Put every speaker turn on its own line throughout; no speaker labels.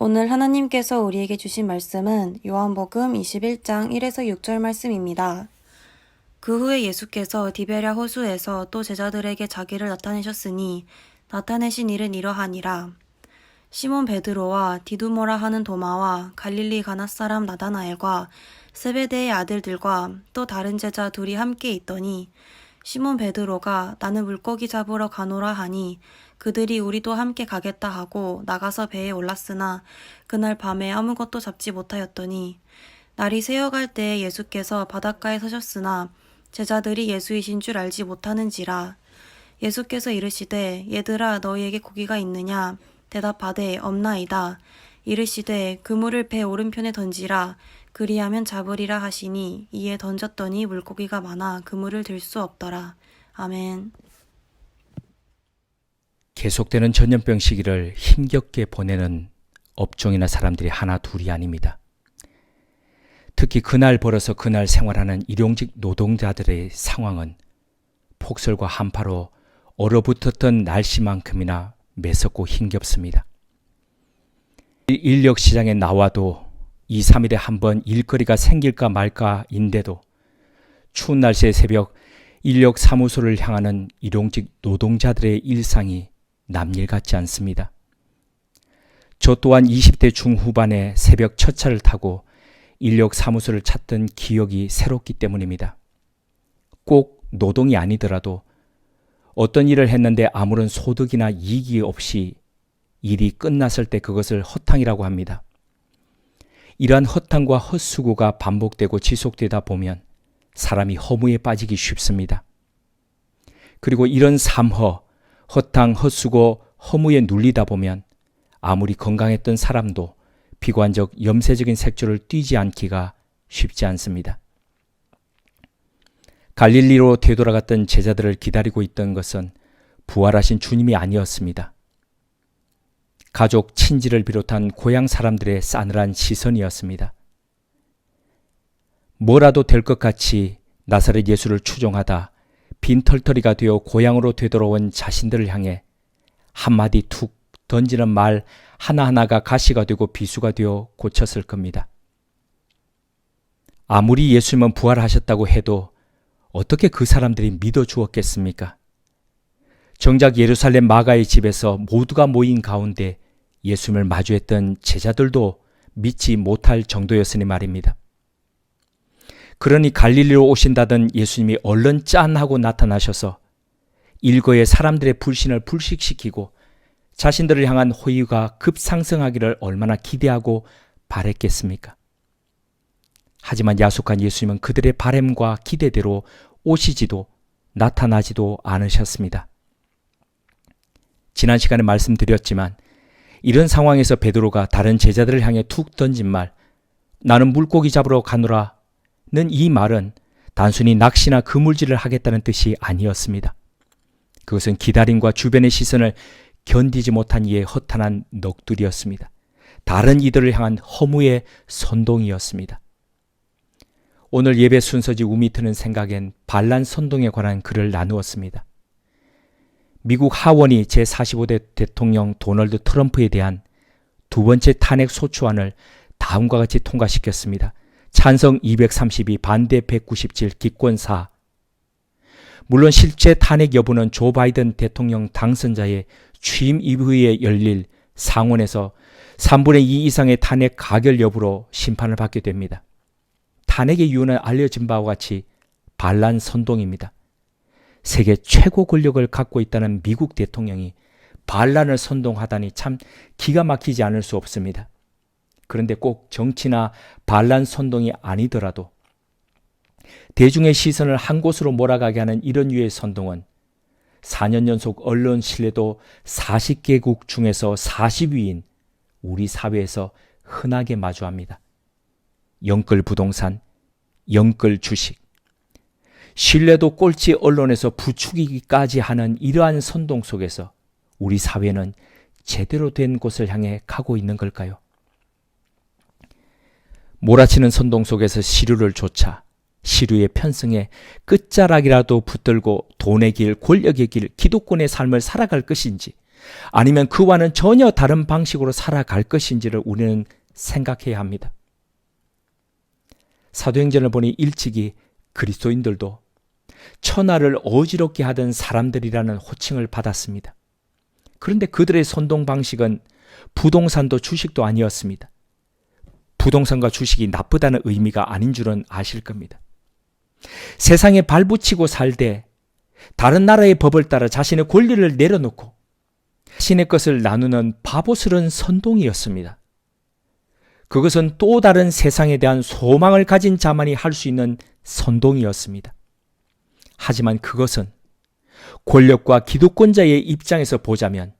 오늘 하나님께서 우리에게 주신 말씀은 요한복음 21장 1에서 6절 말씀입니다. 그 후에 예수께서 디베랴 호수에서 또 제자들에게 자기를 나타내셨으니 나타내신 일은 이러하니라. 시몬 베드로와 디두모라 하는 도마와 갈릴리 가나 사람 나다나엘과 세베대의 아들들과 또 다른 제자 둘이 함께 있더니 시몬 베드로가 나는 물고기 잡으러 가노라 하니 그들이 우리도 함께 가겠다 하고 나가서 배에 올랐으나 그날 밤에 아무것도 잡지 못하였더니 날이 새어갈 때에 예수께서 바닷가에 서셨으나 제자들이 예수이신 줄 알지 못하는지라. 예수께서 이르시되 얘들아 너희에게 고기가 있느냐 대답하되 없나이다. 이르시되 그물을 배 오른편에 던지라 그리하면 잡으리라 하시니 이에 던졌더니 물고기가 많아 그물을 들 수 없더라. 아멘.
계속되는 전염병 시기를 힘겹게 보내는 업종이나 사람들이 하나 둘이 아닙니다. 특히 그날 벌어서 그날 생활하는 일용직 노동자들의 상황은 폭설과 한파로 얼어붙었던 날씨만큼이나 매섭고 힘겹습니다. 인력 시장에 나와도 2, 3일에 한 번 일거리가 생길까 말까인데도 추운 날씨의 새벽 인력 사무소를 향하는 일용직 노동자들의 일상이 남일 같지 않습니다. 저 또한 20대 중후반에 새벽 첫 차를 타고 인력 사무소를 찾던 기억이 새롭기 때문입니다. 꼭 노동이 아니더라도 어떤 일을 했는데 아무런 소득이나 이익이 없이 일이 끝났을 때 그것을 허탕이라고 합니다. 이러한 허탕과 헛수고가 반복되고 지속되다 보면 사람이 허무에 빠지기 쉽습니다. 그리고 이런 허탕, 헛수고, 허무에 눌리다 보면 아무리 건강했던 사람도 비관적 염세적인 색조를 띠지 않기가 쉽지 않습니다. 갈릴리로 되돌아갔던 제자들을 기다리고 있던 것은 부활하신 주님이 아니었습니다. 가족, 친지를 비롯한 고향 사람들의 싸늘한 시선이었습니다. 뭐라도 될 것 같이 나사렛 예수를 추종하다 빈털터리가 되어 고향으로 되돌아온 자신들을 향해 한마디 툭 던지는 말 하나하나가 가시가 되고 비수가 되어 고쳤을 겁니다. 아무리 예수님은 부활하셨다고 해도 어떻게 그 사람들이 믿어 주었겠습니까? 정작 예루살렘 마가의 집에서 모두가 모인 가운데 예수님을 마주했던 제자들도 믿지 못할 정도였으니 말입니다. 그러니 갈릴리로 오신다던 예수님이 얼른 짠하고 나타나셔서 일거에 사람들의 불신을 불식시키고 자신들을 향한 호의가 급상승하기를 얼마나 기대하고 바랬겠습니까? 하지만 야속한 예수님은 그들의 바램과 기대대로 오시지도 나타나지도 않으셨습니다. 지난 시간에 말씀드렸지만 이런 상황에서 베드로가 다른 제자들을 향해 툭 던진 말 나는 물고기 잡으러 가노라 는 이 말은 단순히 낚시나 그물질을 하겠다는 뜻이 아니었습니다. 그것은 기다림과 주변의 시선을 견디지 못한 이의 허탄한 넋두리였습니다. 다른 이들을 향한 허무의 선동이었습니다. 오늘 예배 순서지 우미 트는 생각엔 반란 선동에 관한 글을 나누었습니다. 미국 하원이 제45대 대통령 도널드 트럼프에 대한 두 번째 탄핵 소추안을 다음과 같이 통과시켰습니다. 찬성 232, 반대 197, 기권 4. 물론 실제 탄핵 여부는 조 바이든 대통령 당선자의 취임 이후에 열릴 상원에서 3분의 2 이상의 탄핵 가결 여부로 심판을 받게 됩니다. 탄핵의 이유는 알려진 바와 같이 반란 선동입니다. 세계 최고 권력을 갖고 있다는 미국 대통령이 반란을 선동하다니 참 기가 막히지 않을 수 없습니다. 그런데 꼭 정치나 반란 선동이 아니더라도 대중의 시선을 한 곳으로 몰아가게 하는 이런 유의 선동은 4년 연속 언론 신뢰도 40개국 중에서 40위인 우리 사회에서 흔하게 마주합니다. 영끌 부동산, 영끌 주식, 신뢰도 꼴찌 언론에서 부추기기까지 하는 이러한 선동 속에서 우리 사회는 제대로 된 곳을 향해 가고 있는 걸까요? 몰아치는 선동 속에서 시류를 좇아 시류의 편승에 끝자락이라도 붙들고 돈의 길, 권력의 길, 기득권의 삶을 살아갈 것인지 아니면 그와는 전혀 다른 방식으로 살아갈 것인지를 우리는 생각해야 합니다. 사도행전을 보니 일찍이 그리스도인들도 천하를 어지럽게 하던 사람들이라는 호칭을 받았습니다. 그런데 그들의 선동 방식은 부동산도 주식도 아니었습니다. 부동산과 주식이 나쁘다는 의미가 아닌 줄은 아실 겁니다. 세상에 발붙이고 살되 다른 나라의 법을 따라 자신의 권리를 내려놓고 자신의 것을 나누는 바보스러운 선동이었습니다. 그것은 또 다른 세상에 대한 소망을 가진 자만이 할 수 있는 선동이었습니다. 하지만 그것은 권력과 기득권자의 입장에서 보자면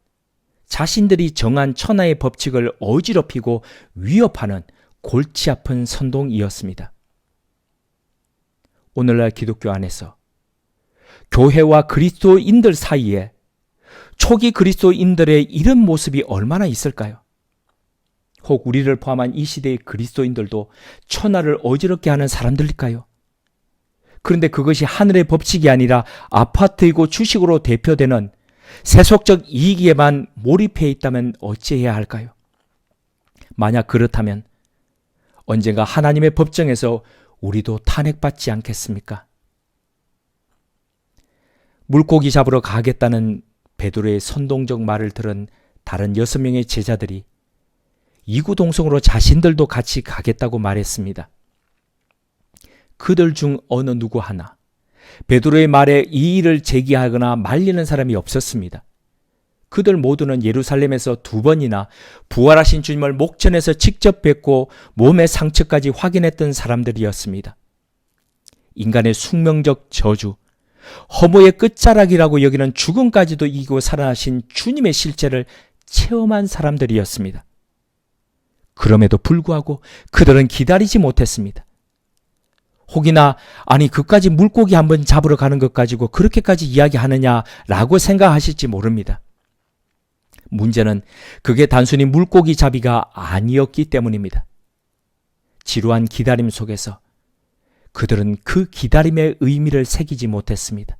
자신들이 정한 천하의 법칙을 어지럽히고 위협하는 골치 아픈 선동이었습니다. 오늘날 기독교 안에서 교회와 그리스도인들 사이에 초기 그리스도인들의 이런 모습이 얼마나 있을까요? 혹 우리를 포함한 이 시대의 그리스도인들도 천하를 어지럽게 하는 사람들일까요? 그런데 그것이 하늘의 법칙이 아니라 아파트이고 주식으로 대표되는 세속적 이익에만 몰입해 있다면 어찌해야 할까요? 만약 그렇다면 언젠가 하나님의 법정에서 우리도 탄핵받지 않겠습니까? 물고기 잡으러 가겠다는 베드로의 선동적 말을 들은 다른 6명의 제자들이 이구동성으로 자신들도 같이 가겠다고 말했습니다. 그들 중 어느 누구 하나 베드로의 말에 이의를 제기하거나 말리는 사람이 없었습니다. 그들 모두는 예루살렘에서 2번이나 부활하신 주님을 목전에서 직접 뵙고 몸의 상처까지 확인했던 사람들이었습니다. 인간의 숙명적 저주, 허무의 끝자락이라고 여기는 죽음까지도 이기고 살아나신 주님의 실제를 체험한 사람들이었습니다. 그럼에도 불구하고 그들은 기다리지 못했습니다. 혹이나 아니 그까지 물고기 한번 잡으러 가는 것 가지고 그렇게까지 이야기하느냐라고 생각하실지 모릅니다. 문제는 그게 단순히 물고기 잡이가 아니었기 때문입니다. 지루한 기다림 속에서 그들은 그 기다림의 의미를 새기지 못했습니다.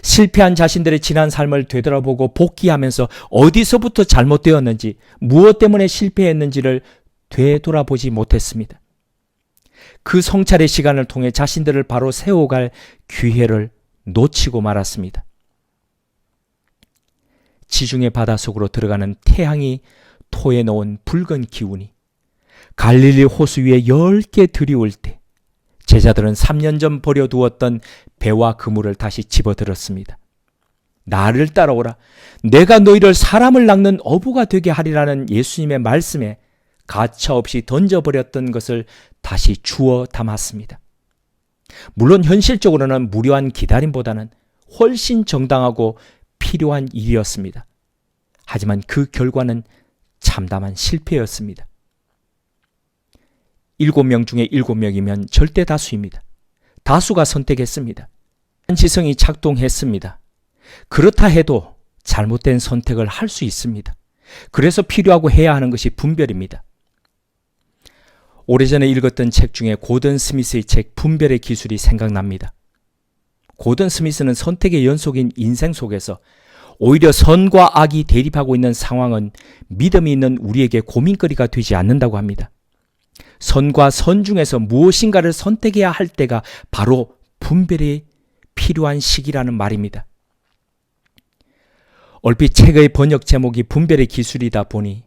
실패한 자신들의 지난 삶을 되돌아보고 복귀하면서 어디서부터 잘못되었는지, 무엇 때문에 실패했는지를 되돌아보지 못했습니다. 그 성찰의 시간을 통해 자신들을 바로 세워갈 기회를 놓치고 말았습니다. 지중해 바다 속으로 들어가는 태양이 토에 놓은 붉은 기운이 갈릴리 호수 위에 10개 들이올 때 제자들은 3년 전 버려두었던 배와 그물을 다시 집어들었습니다. 나를 따라오라. 내가 너희를 사람을 낚는 어부가 되게 하리라는 예수님의 말씀에 가차없이 던져버렸던 것을 다시 주워 담았습니다. 물론 현실적으로는 무료한 기다림보다는 훨씬 정당하고 필요한 일이었습니다. 하지만 그 결과는 참담한 실패였습니다. 7명 중에 7명이면 절대 다수입니다. 다수가 선택했습니다. 지성이 작동했습니다. 그렇다 해도 잘못된 선택을 할 수 있습니다. 그래서 필요하고 해야 하는 것이 분별입니다. 오래전에 읽었던 책 중에 고든 스미스의 책 분별의 기술이 생각납니다. 고든 스미스는 선택의 연속인 인생 속에서 오히려 선과 악이 대립하고 있는 상황은 믿음이 있는 우리에게 고민거리가 되지 않는다고 합니다. 선과 선 중에서 무엇인가를 선택해야 할 때가 바로 분별이 필요한 시기라는 말입니다. 얼핏 책의 번역 제목이 분별의 기술이다 보니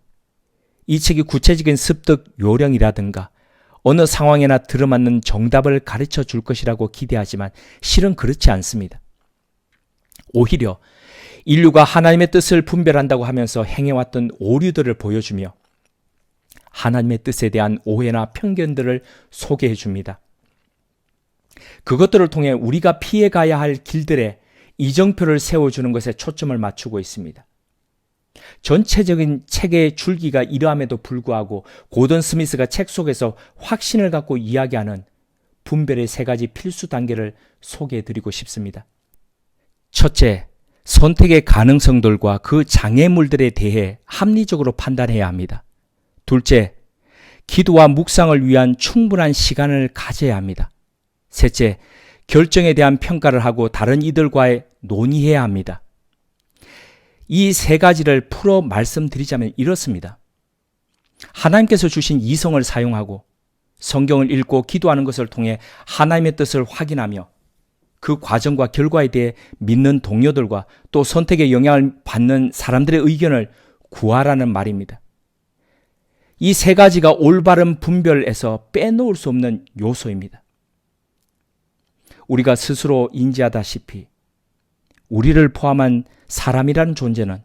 이 책이 구체적인 습득 요령이라든가 어느 상황에나 들어맞는 정답을 가르쳐 줄 것이라고 기대하지만 실은 그렇지 않습니다. 오히려 인류가 하나님의 뜻을 분별한다고 하면서 행해왔던 오류들을 보여주며 하나님의 뜻에 대한 오해나 편견들을 소개해 줍니다. 그것들을 통해 우리가 피해가야 할 길들의 이정표를 세워주는 것에 초점을 맞추고 있습니다. 전체적인 책의 줄기가 이러함에도 불구하고 고든 스미스가 책 속에서 확신을 갖고 이야기하는 분별의 3가지 필수 단계를 소개해 드리고 싶습니다. 첫째, 선택의 가능성들과 그 장애물들에 대해 합리적으로 판단해야 합니다. 둘째, 기도와 묵상을 위한 충분한 시간을 가져야 합니다. 셋째, 결정에 대한 평가를 하고 다른 이들과의 논의해야 합니다. 이 세 가지를 풀어 말씀드리자면 이렇습니다. 하나님께서 주신 이성을 사용하고 성경을 읽고 기도하는 것을 통해 하나님의 뜻을 확인하며 그 과정과 결과에 대해 믿는 동료들과 또 선택에 영향을 받는 사람들의 의견을 구하라는 말입니다. 이 세 가지가 올바른 분별에서 빼놓을 수 없는 요소입니다. 우리가 스스로 인지하다시피 우리를 포함한 사람이라는 존재는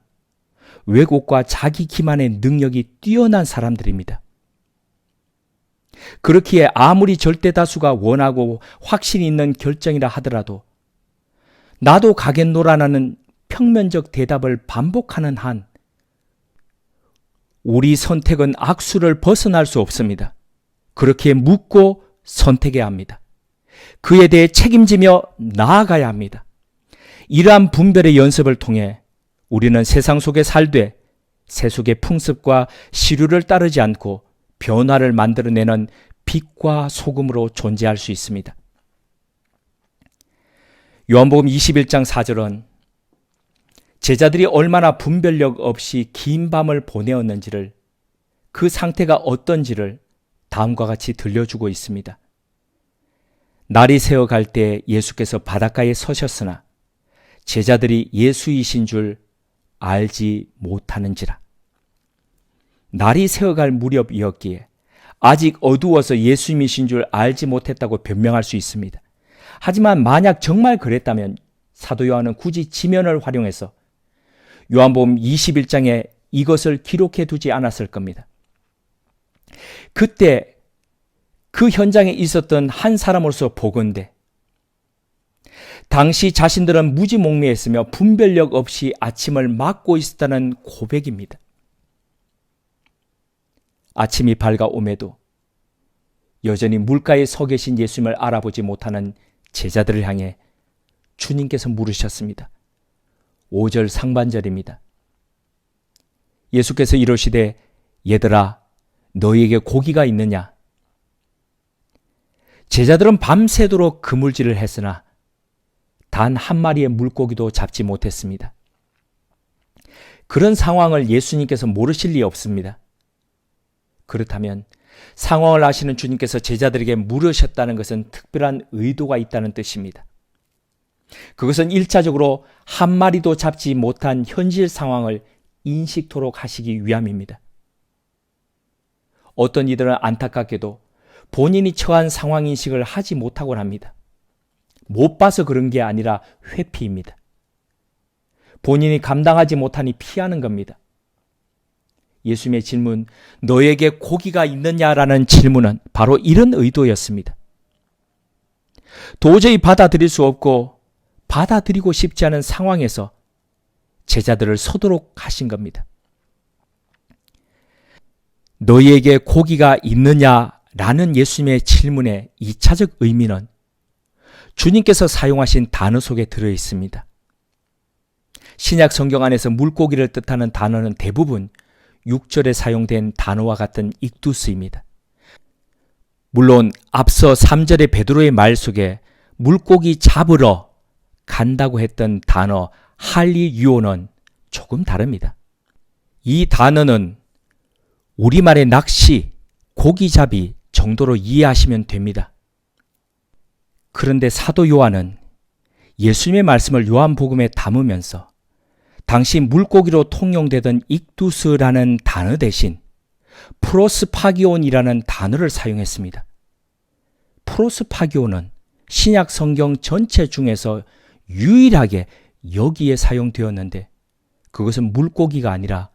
왜곡과 자기 기만의 능력이 뛰어난 사람들입니다. 그렇기에 아무리 절대 다수가 원하고 확신이 있는 결정이라 하더라도 나도 가겠노라는 평면적 대답을 반복하는 한 우리 선택은 악수를 벗어날 수 없습니다. 그렇기에 묻고 선택해야 합니다. 그에 대해 책임지며 나아가야 합니다. 이러한 분별의 연습을 통해 우리는 세상 속에 살되 세속의 풍습과 시류를 따르지 않고 변화를 만들어내는 빛과 소금으로 존재할 수 있습니다. 요한복음 21장 4절은 제자들이 얼마나 분별력 없이 긴 밤을 보내었는지를, 그 상태가 어떤지를 다음과 같이 들려주고 있습니다. 날이 새어갈 때 예수께서 바닷가에 서셨으나 제자들이 예수이신 줄 알지 못하는지라. 날이 새어갈 무렵이었기에 아직 어두워서 예수님이신 줄 알지 못했다고 변명할 수 있습니다. 하지만 만약 정말 그랬다면 사도 요한은 굳이 지면을 활용해서 요한복음 21장에 이것을 기록해 두지 않았을 겁니다. 그때 그 현장에 있었던 한 사람으로서 보건대 당시 자신들은 무지몽매했으며 분별력 없이 아침을 맞고 있었다는 고백입니다. 아침이 밝아옴에도 여전히 물가에 서 계신 예수님을 알아보지 못하는 제자들을 향해 주님께서 물으셨습니다. 5절 상반절입니다. 예수께서 이러시되 얘들아 너희에게 고기가 있느냐? 제자들은 밤새도록 그물질을 했으나 단 한 마리의 물고기도 잡지 못했습니다. 그런 상황을 예수님께서 모르실 리 없습니다. 그렇다면 상황을 아시는 주님께서 제자들에게 물으셨다는 것은 특별한 의도가 있다는 뜻입니다. 그것은 1차적으로 한 마리도 잡지 못한 현실 상황을 인식토록 하시기 위함입니다. 어떤 이들은 안타깝게도 본인이 처한 상황 인식을 하지 못하곤 합니다. 못 봐서 그런 게 아니라 회피입니다. 본인이 감당하지 못하니 피하는 겁니다. 예수님의 질문, 너에게 고기가 있느냐라는 질문은 바로 이런 의도였습니다. 도저히 받아들일 수 없고 받아들이고 싶지 않은 상황에서 제자들을 서도록 하신 겁니다. 너희에게 고기가 있느냐라는 예수님의 질문의 2차적 의미는 주님께서 사용하신 단어 속에 들어 있습니다. 신약 성경 안에서 물고기를 뜻하는 단어는 대부분 6절에 사용된 단어와 같은 익두스입니다. 물론 앞서 3절의 베드로의 말 속에 물고기 잡으러 간다고 했던 단어 할리유오는 조금 다릅니다. 이 단어는 우리말의 낚시, 고기잡이 정도로 이해하시면 됩니다. 그런데 사도 요한은 예수님의 말씀을 요한복음에 담으면서 당시 물고기로 통용되던 익두스라는 단어 대신 프로스파기온이라는 단어를 사용했습니다. 프로스파기온은 신약 성경 전체 중에서 유일하게 여기에 사용되었는데 그것은 물고기가 아니라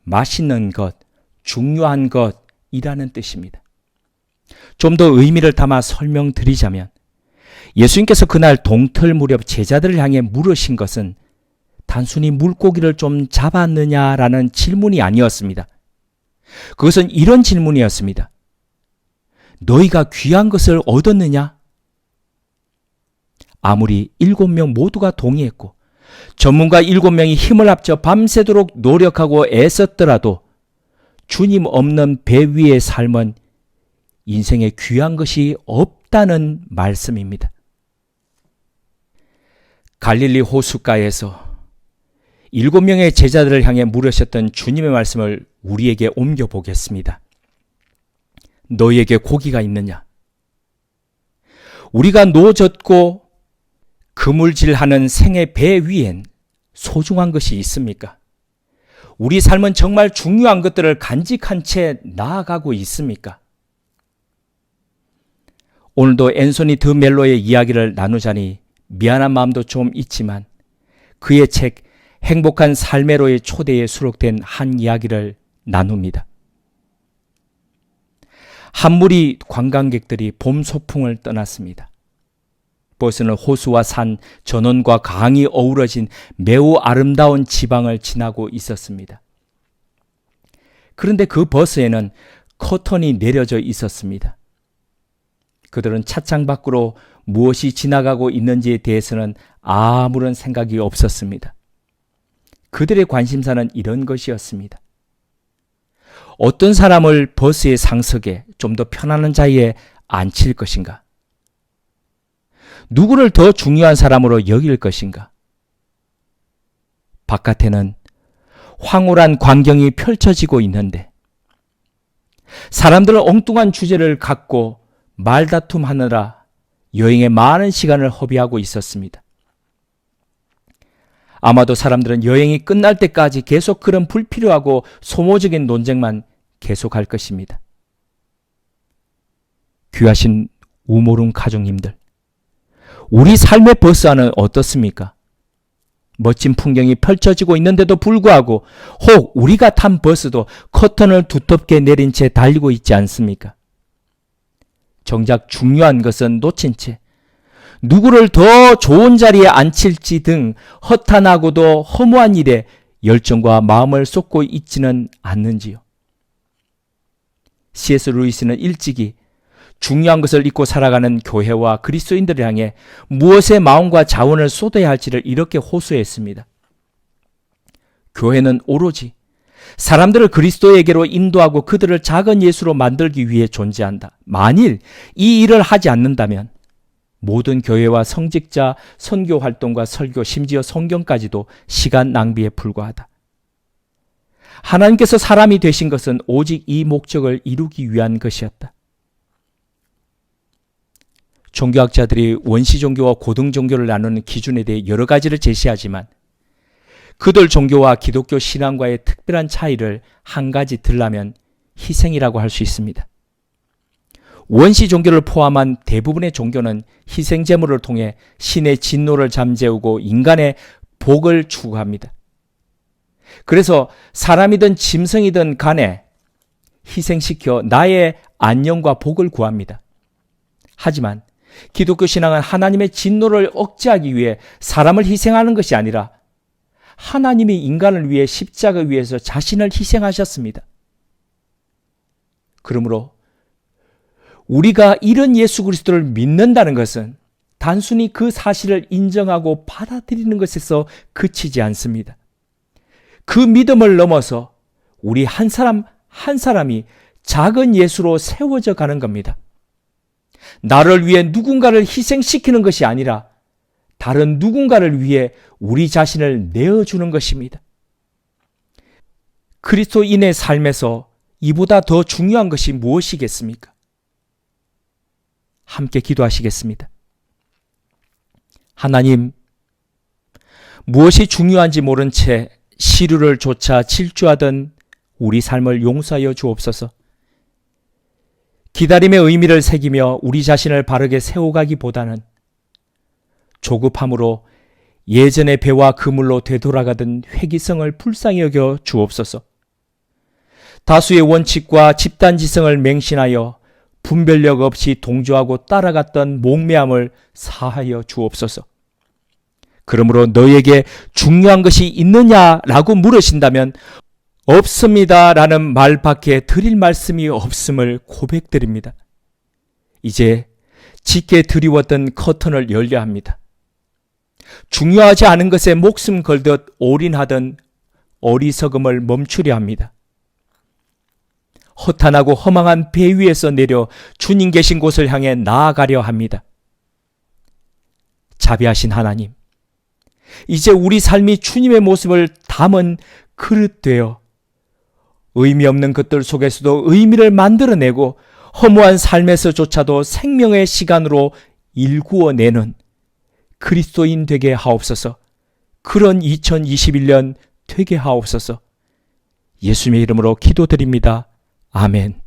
맛있는 것, 중요한 것이라는 뜻입니다. 좀 더 의미를 담아 설명드리자면 예수님께서 그날 동틀 무렵 제자들을 향해 물으신 것은 단순히 물고기를 좀 잡았느냐라는 질문이 아니었습니다. 그것은 이런 질문이었습니다. 너희가 귀한 것을 얻었느냐? 아무리 7명 모두가 동의했고 전문가 7명이 힘을 합쳐 밤새도록 노력하고 애썼더라도 주님 없는 배 위의 삶은 인생에 귀한 것이 없다는 말씀입니다. 갈릴리 호숫가에서 7명의 제자들을 향해 물으셨던 주님의 말씀을 우리에게 옮겨보겠습니다. 너희에게 고기가 있느냐? 우리가 노젓고 그물질하는 생의 배 위엔 소중한 것이 있습니까? 우리 삶은 정말 중요한 것들을 간직한 채 나아가고 있습니까? 오늘도 앤소니 드 멜로의 이야기를 나누자니 미안한 마음도 좀 있지만 그의 책 행복한 삶의로의 초대에 수록된 한 이야기를 나눕니다. 한 무리 관광객들이 봄 소풍을 떠났습니다. 버스는 호수와 산, 전원과 강이 어우러진 매우 아름다운 지방을 지나고 있었습니다. 그런데 그 버스에는 커튼이 내려져 있었습니다. 그들은 차창 밖으로 무엇이 지나가고 있는지에 대해서는 아무런 생각이 없었습니다. 그들의 관심사는 이런 것이었습니다. 어떤 사람을 버스의 상석에 좀 더 편안한 자리에 앉힐 것인가? 누구를 더 중요한 사람으로 여길 것인가? 바깥에는 황홀한 광경이 펼쳐지고 있는데 사람들은 엉뚱한 주제를 갖고 말다툼하느라 여행에 많은 시간을 허비하고 있었습니다. 아마도 사람들은 여행이 끝날 때까지 계속 그런 불필요하고 소모적인 논쟁만 계속할 것입니다. 귀하신 우모름 가족님들, 우리 삶의 버스 안은 어떻습니까? 멋진 풍경이 펼쳐지고 있는데도 불구하고 혹 우리가 탄 버스도 커튼을 두텁게 내린 채 달리고 있지 않습니까? 정작 중요한 것은 놓친 채 누구를 더 좋은 자리에 앉힐지 등 허탄하고도 허무한 일에 열정과 마음을 쏟고 있지는 않는지요. C.S. 루이스는 일찍이 중요한 것을 잊고 살아가는 교회와 그리스도인들을 향해 무엇에 마음과 자원을 쏟아야 할지를 이렇게 호소했습니다. 교회는 오로지 사람들을 그리스도에게로 인도하고 그들을 작은 예수로 만들기 위해 존재한다. 만일 이 일을 하지 않는다면 모든 교회와 성직자, 선교 활동과 설교, 심지어 성경까지도 시간 낭비에 불과하다. 하나님께서 사람이 되신 것은 오직 이 목적을 이루기 위한 것이었다. 종교학자들이 원시 종교와 고등 종교를 나누는 기준에 대해 여러 가지를 제시하지만 그들 종교와 기독교 신앙과의 특별한 차이를 한 가지 들라면 희생이라고 할 수 있습니다. 원시 종교를 포함한 대부분의 종교는 희생 제물을 통해 신의 진노를 잠재우고 인간의 복을 추구합니다. 그래서 사람이든 짐승이든 간에 희생시켜 나의 안녕과 복을 구합니다. 하지만 기독교 신앙은 하나님의 진노를 억제하기 위해 사람을 희생하는 것이 아니라 하나님이 인간을 위해 십자가 위에서 자신을 희생하셨습니다. 그러므로 우리가 이런 예수 그리스도를 믿는다는 것은 단순히 그 사실을 인정하고 받아들이는 것에서 그치지 않습니다. 그 믿음을 넘어서 우리 한 사람 한 사람이 작은 예수로 세워져 가는 겁니다. 나를 위해 누군가를 희생시키는 것이 아니라 다른 누군가를 위해 우리 자신을 내어주는 것입니다. 그리스도인의 삶에서 이보다 더 중요한 것이 무엇이겠습니까? 함께 기도하시겠습니다. 하나님, 무엇이 중요한지 모른 채 시류를 쫓아 질주하던 우리 삶을 용서하여 주옵소서. 기다림의 의미를 새기며 우리 자신을 바르게 세워가기보다는 조급함으로 예전의 배와 그물로 되돌아가던 회기성을 불쌍히 여겨 주옵소서. 다수의 원칙과 집단지성을 맹신하여 분별력 없이 동조하고 따라갔던 목매함을 사하여 주옵소서. 그러므로 너에게 중요한 것이 있느냐라고 물으신다면 없습니다 라는 말밖에 드릴 말씀이 없음을 고백드립니다. 이제 짙게 드리웠던 커튼을 열려 합니다. 중요하지 않은 것에 목숨 걸듯 올인하던 어리석음을 멈추려 합니다. 허탄하고 허망한 배 위에서 내려 주님 계신 곳을 향해 나아가려 합니다. 자비하신 하나님, 이제 우리 삶이 주님의 모습을 담은 그릇 되어 의미 없는 것들 속에서도 의미를 만들어내고 허무한 삶에서조차도 생명의 시간으로 일구어내는 그리스도인 되게 하옵소서. 그런 2021년 되게 하옵소서. 예수님의 이름으로 기도드립니다. 아멘.